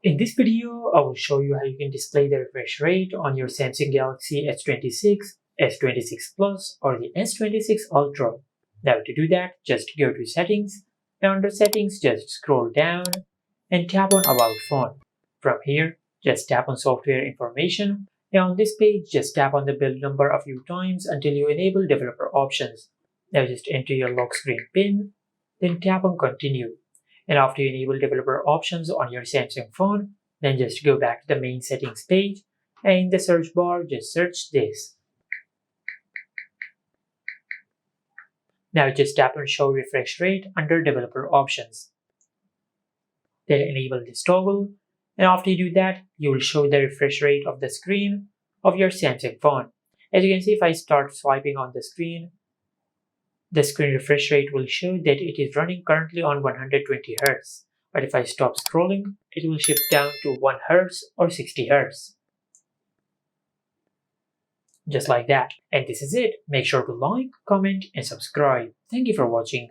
In this video, I will show you how you can display the refresh rate on your Samsung Galaxy S26, S26 Plus, or the S26 Ultra. Now to do that, just go to Settings, and under Settings, just scroll down and tap on About Phone. From here, just tap on Software Information, and on this page, just tap on the build number a few times until you enable developer options. Now just enter your lock screen PIN, then tap on Continue. And after you enable developer options on your Samsung phone, then just go back to the main settings page and in the search bar just search this. Now just tap on show refresh rate under developer options. Then enable this toggle, and after you do that, you will show the refresh rate of the screen of your Samsung phone. As you can see, if I start swiping on the screen refresh rate will show that it is running currently on 120 Hz. But if I stop scrolling, it will shift down to 1 Hz or 60 Hz. Just like that. And this is it. Make sure to like, comment, and subscribe. Thank you for watching.